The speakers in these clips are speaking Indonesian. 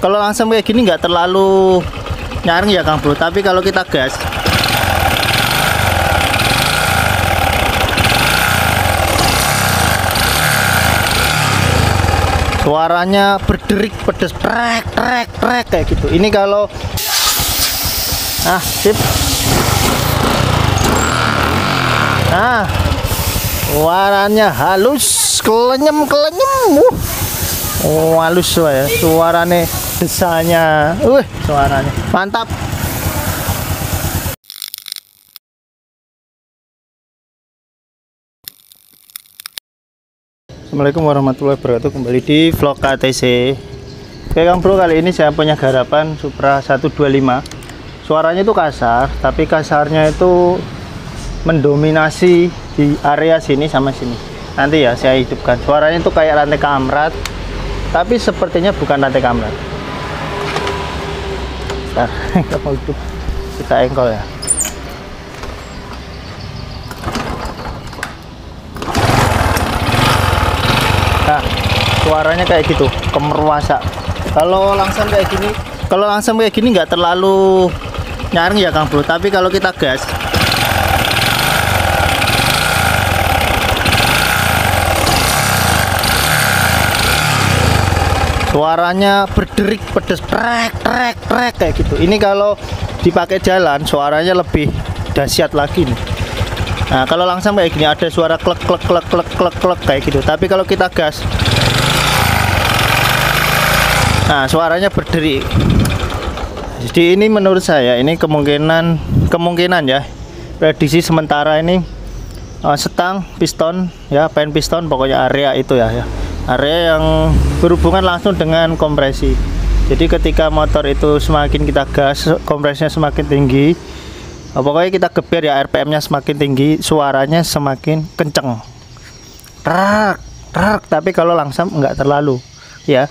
Kalau langsung kayak gini nggak terlalu nyaring ya Kang Bro, tapi kalau kita gas suaranya berderik pedes, trek trek trek kayak gitu. Ini kalau sip. Nah, suaranya halus, kelenyem halus ya, suaranya desanya, suaranya mantap. Assalamualaikum warahmatullahi wabarakatuh, kembali di vlog KTC. Oke Kang Bro, kali ini saya punya garapan Supra 125. Suaranya itu kasar, tapi kasarnya itu mendominasi di area sini sama sini. Nanti ya saya hidupkan. Suaranya itu kayak rantai kamrat, tapi sepertinya bukan rantai kamrat. Bentar, kita hidup, kita engkol ya. Nah, suaranya kayak gitu, kemeruasa. Kalau langsung kayak gini nggak terlalu nyaring ya Kang Bro, tapi kalau kita gas suaranya berderik pedes, trek trek trek kayak gitu. Ini kalau dipakai jalan suaranya lebih dahsyat lagi nih. Nah, kalau langsung kayak gini ada suara klek klek klek klek klek klek kayak gitu. Tapi kalau kita gas, nah suaranya berderik. Jadi ini menurut saya ini kemungkinan ya, prediksi sementara ini setang piston ya, pen piston, pokoknya area itu ya, area yang berhubungan langsung dengan kompresi. Jadi ketika motor itu semakin kita gas, kompresinya semakin tinggi, pokoknya kita geber ya, RPM-nya semakin tinggi, suaranya semakin kenceng, trak trak. Tapi kalau langsam enggak terlalu ya.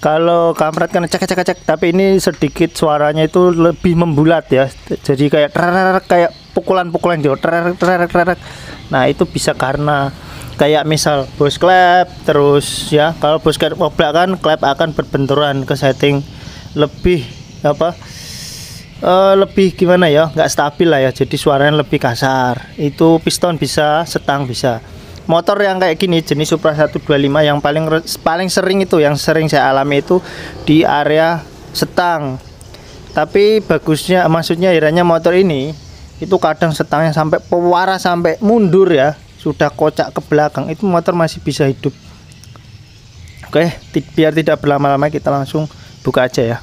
Kalau kamrat kan cek, tapi ini sedikit suaranya itu lebih membulat ya. Jadi kayak trak, kayak pukulan-pukulan jauh, trak trak trak. Nah, itu bisa karena kayak misal bos klep terus ya. Kalau bos klep oblak kan klep akan berbenturan ke setting lebih lebih gimana ya, nggak stabil lah ya, jadi suaranya lebih kasar. Itu piston bisa, setang bisa. Motor yang kayak gini jenis Supra 125 yang paling sering itu, yang sering saya alami itu di area setang. Tapi bagusnya, maksudnya iranya motor ini itu kadang setangnya sampai pewara, sampai mundur ya, sudah kocak ke belakang, itu motor masih bisa hidup. Oke, biar tidak berlama-lama kita langsung buka aja ya.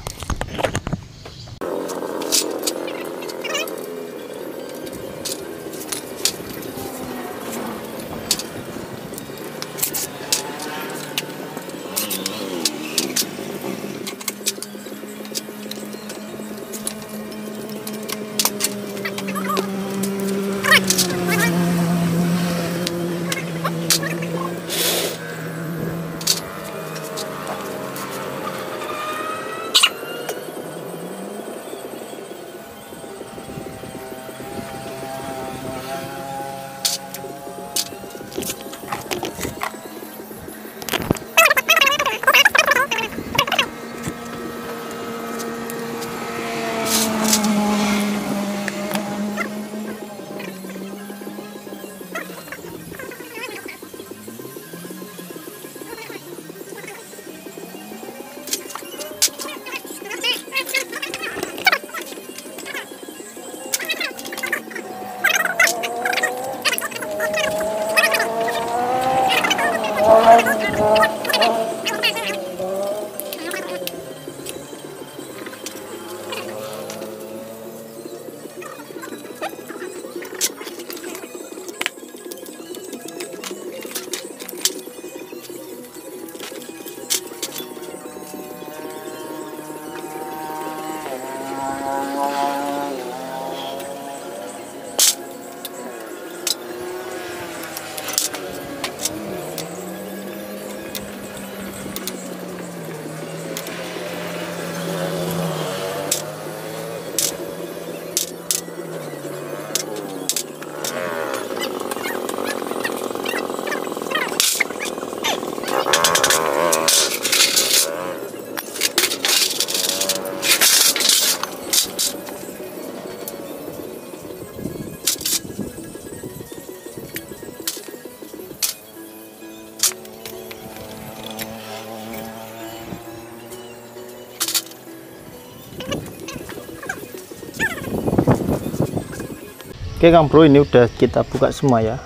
Oke Kang Bro, ini udah kita buka semua ya.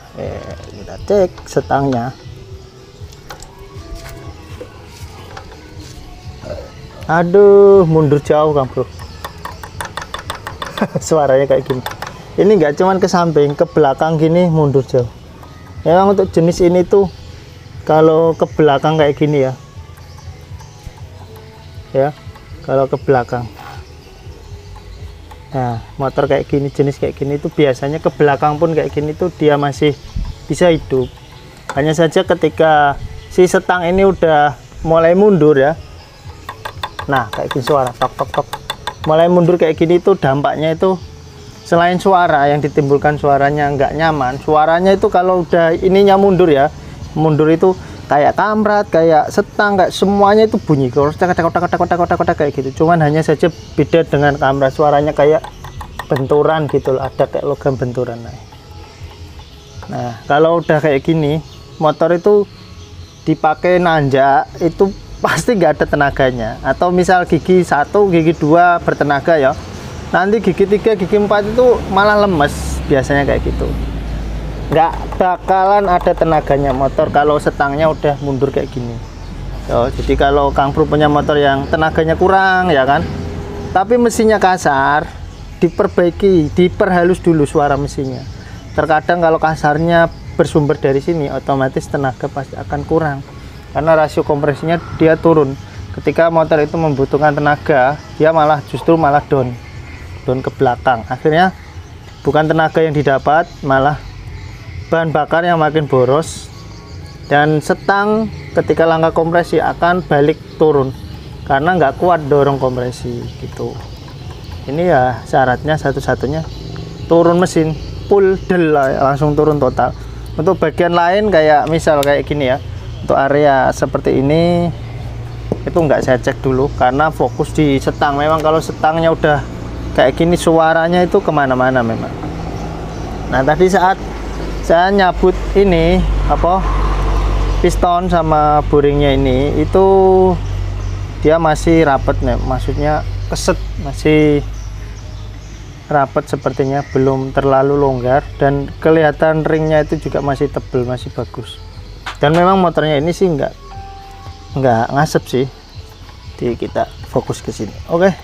Kita cek setangnya. Aduh, mundur jauh Kang Bro. Suaranya kayak gini. Ini nggak cuman ke samping, ke belakang gini mundur jauh. Memang untuk jenis ini tuh kalau ke belakang kayak gini ya. Ya, kalau ke belakang. Nah, motor kayak gini, jenis kayak gini itu biasanya ke belakang pun kayak gini tuh dia masih bisa hidup. Hanya saja ketika si setang ini udah mulai mundur ya. Nah, kayak gini suara tok tok tok. Mulai mundur kayak gini tuh dampaknya itu selain suara yang ditimbulkan suaranya nggak nyaman, suaranya itu kalau udah ininya mundur ya. Mundur itu kayak kamrat, kayak setang, kayak semuanya itu bunyi kotak kayak gitu. Cuman hanya saja beda dengan kamrat, suaranya kayak benturan gitu loh, ada kayak logam benturan. Nah, kalau udah kayak gini, motor itu dipakai nanjak itu pasti nggak ada tenaganya. Atau misal gigi 1, gigi 2 bertenaga ya, nanti gigi 3, gigi 4 itu malah lemes, biasanya kayak gitu. Nggak bakalan ada tenaganya motor kalau setangnya udah mundur kayak gini. Jadi kalau Kang Bro punya motor yang tenaganya kurang ya kan, tapi mesinnya kasar, diperbaiki, diperhalus dulu suara mesinnya. Terkadang kalau kasarnya bersumber dari sini, otomatis tenaga pasti akan kurang karena rasio kompresinya dia turun. Ketika motor itu membutuhkan tenaga, dia malah justru malah down ke belakang. Akhirnya bukan tenaga yang didapat, malah bahan bakar yang makin boros, dan setang ketika langkah kompresi akan balik turun karena nggak kuat dorong kompresi gitu. Ini ya syaratnya satu-satunya, turun mesin full del langsung turun total. Untuk bagian lain kayak misal kayak gini ya, untuk area seperti ini itu nggak saya cek dulu karena fokus di setang. Memang kalau setangnya udah kayak gini suaranya itu kemana-mana memang. Nah, tadi saat saya nyabut ini piston sama boringnya ini, itu dia masih rapet nih, maksudnya keset, masih rapet sepertinya, belum terlalu longgar, dan kelihatan ringnya itu juga masih tebel, masih bagus. Dan memang motornya ini sih nggak ngasep sih. Jadi kita fokus ke sini. Oke,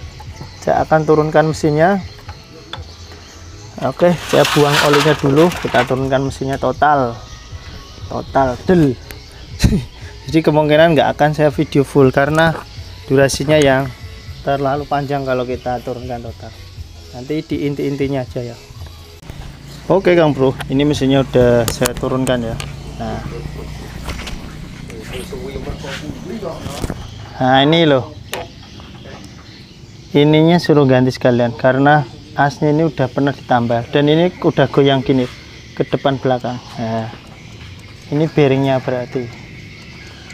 saya akan turunkan mesinnya. Oke, saya buang olinya dulu, kita turunkan mesinnya total del. Jadi kemungkinan nggak akan saya video full karena durasinya yang terlalu panjang kalau kita turunkan total. Nanti di inti-intinya aja ya. Oke Kang Bro, ini mesinnya udah saya turunkan ya. Nah ini loh, ininya suruh ganti sekalian karena asnya ini udah pernah ditambal, dan ini udah goyang gini ke depan belakang. Nah, ini bearingnya berarti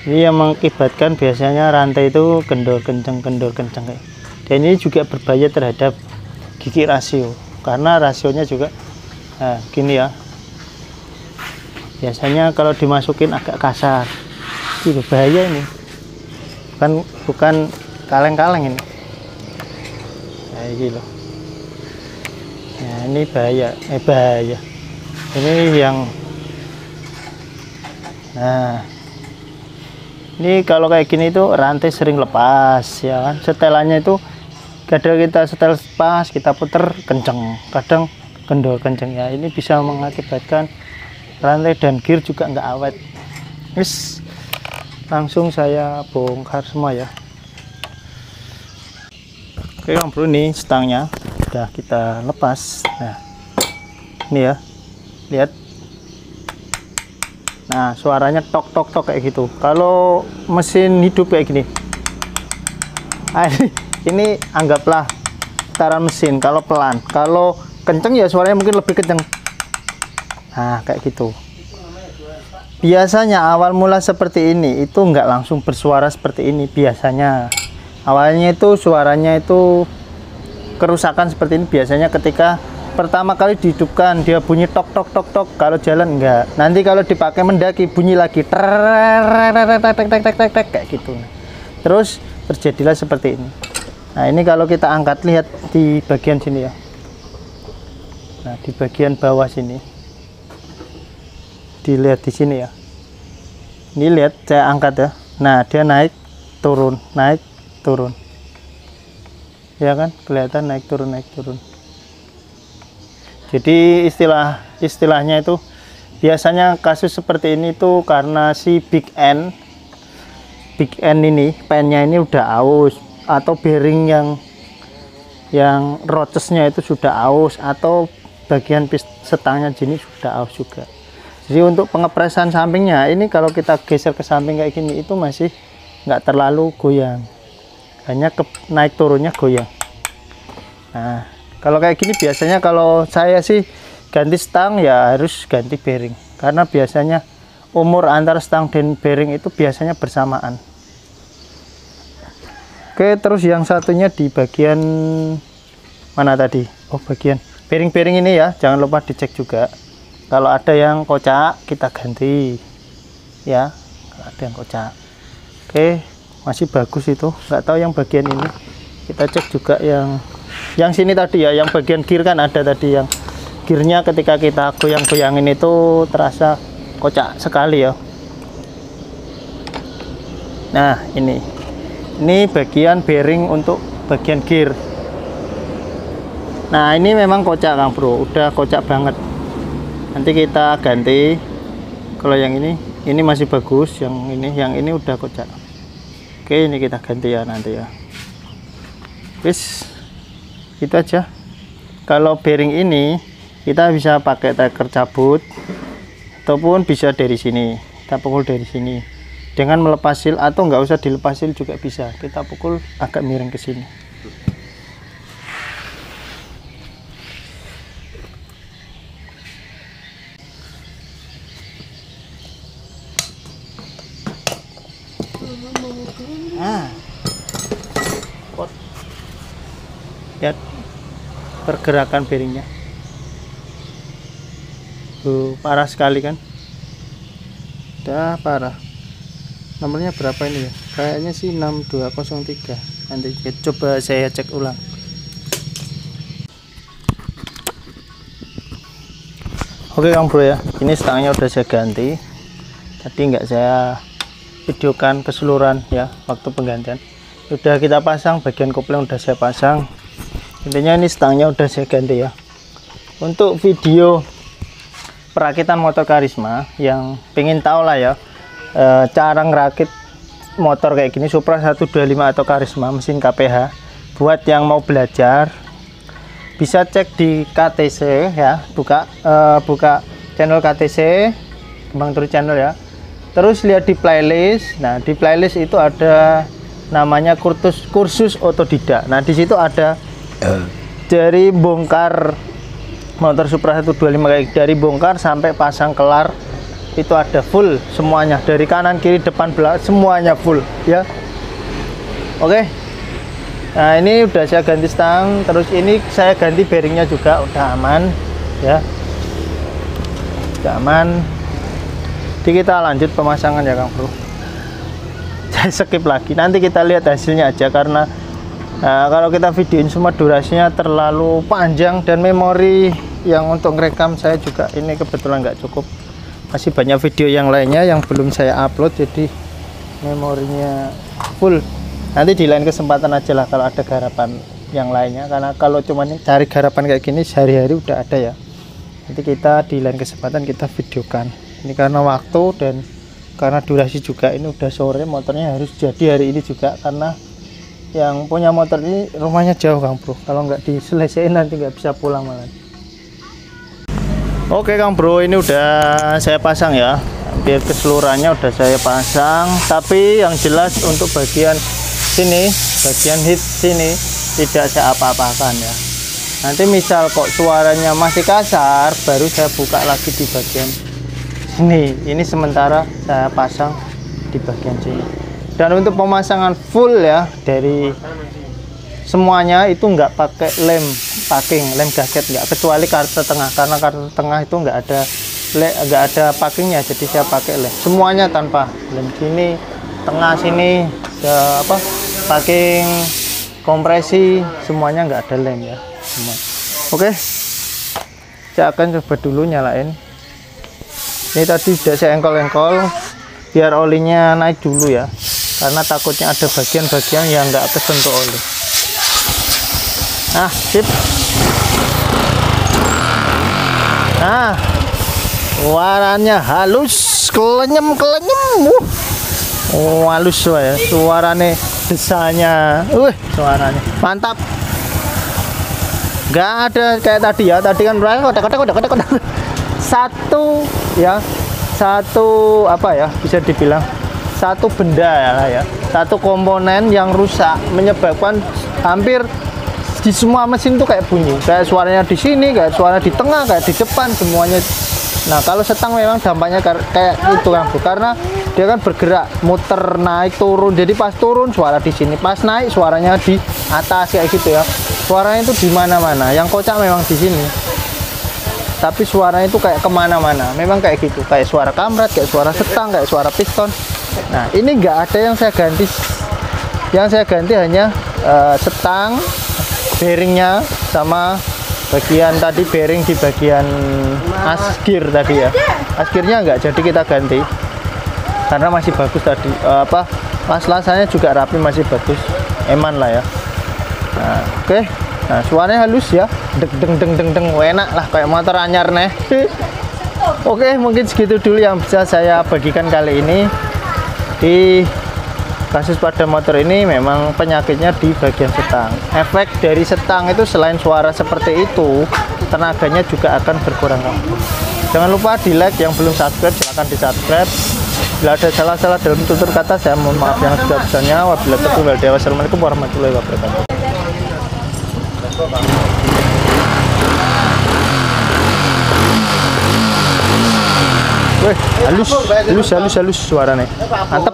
ini yang mengakibatkan biasanya rantai itu kendor kenceng. Dan ini juga berbahaya terhadap gigi rasio karena rasionya juga gini ya, biasanya kalau dimasukin agak kasar, itu bahaya ini, bukan kaleng-kaleng ini. Nah, ini loh. Nah, ini bahaya. Ini yang ini kalau kayak gini tuh rantai sering lepas ya kan. Setelannya itu kadang kita setel pas, kita puter kenceng, kadang kendor kenceng ya. Ini bisa mengakibatkan rantai dan gear juga nggak awet. Langsung saya bongkar semua ya. Oke Kang Bro, ini stangnya udah kita lepas. Nah, ini ya, lihat. Nah, suaranya tok tok tok kayak gitu. Kalau mesin hidup kayak gini, ini anggaplah putaran mesin. Kalau pelan, kalau kenceng ya suaranya mungkin lebih kenceng. Nah, kayak gitu. Biasanya awal mula seperti ini itu nggak langsung bersuara seperti ini. Biasanya awalnya itu suaranya itu kerusakan seperti ini biasanya ketika pertama kali dihidupkan, dia bunyi tok tok tok tok. Kalau jalan enggak, nanti kalau dipakai mendaki bunyi lagi kayak gitu. Terus terjadilah seperti ini. Nah, ini kalau kita angkat, lihat di bagian sini ya, Nah, di bagian bawah sini, dilihat di sini ya. Ini lihat saya angkat ya. Nah, dia naik turun, naik turun. Ya kan, kelihatan naik turun, naik turun. Jadi istilahnya itu biasanya kasus seperti ini tuh karena si big end ini, pennya ini udah aus, atau bearing yang rotesnya itu sudah aus, atau bagian setangnya jenis sudah aus juga. Jadi untuk pengepresan sampingnya ini, kalau kita geser ke samping kayak gini itu masih nggak terlalu goyang, hanya naik turunnya goyang. Nah, kalau kayak gini biasanya kalau saya sih ganti stang ya harus ganti bearing, karena biasanya umur antara stang dan bearing itu biasanya bersamaan. Oke, terus yang satunya di bagian mana tadi? Oh, bagian bearing-bearing ini ya, jangan lupa dicek juga. Kalau ada yang kocak kita ganti ya, kalau ada yang kocak. Oke, masih bagus itu. Nggak tahu yang bagian ini, kita cek juga yang sini tadi ya, yang bagian gear kan ada tadi, yang gearnya ketika kita goyang-goyangin itu terasa kocak sekali ya. Nah, ini bagian bearing untuk bagian gear. Nah, ini memang kocak Kang Bro, udah kocak banget. Nanti kita ganti. Kalau yang ini masih bagus, yang ini udah kocak. Oke, ini kita ganti ya nanti ya. Wis, itu aja. Kalau bearing ini kita bisa pakai taker cabut, ataupun bisa dari sini, kita pukul dari sini dengan melepas seal, atau nggak usah dilepas seal juga bisa, kita pukul agak miring ke sini. Nah, lihat pergerakan bearingnya, parah sekali kan, udah parah. Nomornya berapa ini ya, kayaknya sih 6203. Nanti coba saya cek ulang. Oke Kang Bro ya, ini stangnya udah saya ganti, tadi nggak saya videokan keseluruhan ya waktu penggantian. Udah kita pasang, bagian kopling udah saya pasang, intinya ini stangnya udah saya ganti ya. Untuk video perakitan motor Karisma yang pengen tahu lah ya, cara ngerakit motor kayak gini, Supra 125 atau Karisma mesin KPH, buat yang mau belajar bisa cek di KTC ya, buka channel KTC Kembang Turi channel ya. Terus lihat di playlist. Nah, di playlist itu ada namanya kursus otodidak. Nah, di situ ada dari bongkar motor Supra 125 kayak dari bongkar sampai pasang kelar, itu ada full semuanya, dari kanan kiri depan belakang semuanya full ya. Oke. Nah, ini udah saya ganti stang, terus ini saya ganti bearingnya juga, udah aman ya. Udah aman. Jadi kita lanjut pemasangan ya Kang Bro. Saya skip lagi, nanti kita lihat hasilnya aja, karena kalau kita videoin semua durasinya terlalu panjang, dan memori yang untuk ngerekam saya juga ini kebetulan nggak cukup. Masih banyak video yang lainnya yang belum saya upload, jadi memorinya full. Nanti di lain kesempatan aja lah kalau ada garapan yang lainnya, karena kalau cuma cari garapan kayak gini sehari-hari udah ada ya. Nanti kita di lain kesempatan kita videokan. Ini karena waktu dan karena durasi juga, ini udah sore, motornya harus jadi hari ini juga, karena yang punya motor ini rumahnya jauh Kang Bro. Kalau nggak diselesaikan nanti nggak bisa pulang malah. Oke Kang Bro, ini udah saya pasang ya, hampir keseluruhannya udah saya pasang, tapi yang jelas untuk bagian sini, bagian hit sini tidak saya apa-apakan ya. Nanti misal kok suaranya masih kasar, baru saya buka lagi di bagian ini sementara saya pasang di bagian sini. Dan untuk pemasangan full ya, dari semuanya itu nggak pakai lem packing, lem gasket nggak, kecuali kartu tengah, karena kartu tengah itu nggak ada packingnya, jadi saya pakai lem semuanya tanpa lem. Sini tengah sini packing, kompresi semuanya nggak ada lem ya semua. Oke, Saya akan coba dulu nyalain. Ini tadi sudah saya engkol-engkol biar olinya naik dulu ya, karena takutnya ada bagian-bagian yang nggak kesentuh oli. Nah, sip. Nah, suaranya halus, kelenyem. Halus ya, suaranya, desanya, suaranya mantap. Nggak ada kayak tadi ya, tadi kan kotak. Satu apa ya, bisa dibilang satu benda ya, satu komponen yang rusak menyebabkan hampir di semua mesin tuh kayak bunyi, kayak suaranya di sini, kayak suara di tengah, kayak di depan, semuanya. Nah, kalau setang memang dampaknya kayak itu kan, karena dia kan bergerak, muter, naik, turun. Jadi pas turun suara di sini, pas naik suaranya di atas kayak gitu ya. Suaranya itu di mana-mana. Yang kocak memang di sini. Tapi suaranya itu kayak kemana-mana. Memang kayak gitu, kayak suara kamret, kayak suara setang, kayak suara piston. Nah, ini nggak ada yang saya ganti. Yang saya ganti hanya setang, bearingnya, sama bagian tadi bearing di bagian asgir tadi ya. Asgirnya enggak jadi kita ganti karena masih bagus tadi. Las-lasannya juga rapi, masih bagus, eman lah ya. Nah, oke. Nah, suaranya halus ya, deng, enak lah kayak motor anyar nih. Oke, mungkin segitu dulu yang bisa saya bagikan kali ini. Di kasus pada motor ini memang penyakitnya di bagian setang. Efek dari setang itu selain suara seperti itu, tenaganya juga akan berkurang. Jangan lupa di like, yang belum subscribe silahkan di subscribe. Bila ada salah-salah dalam tutur kata, saya mohon maaf yang sebesar-besarnya. Wabillahi taufiq wal hidayah. Wassalamualaikum warahmatullahi wabarakatuh. Wih, halus suaranya, mantep.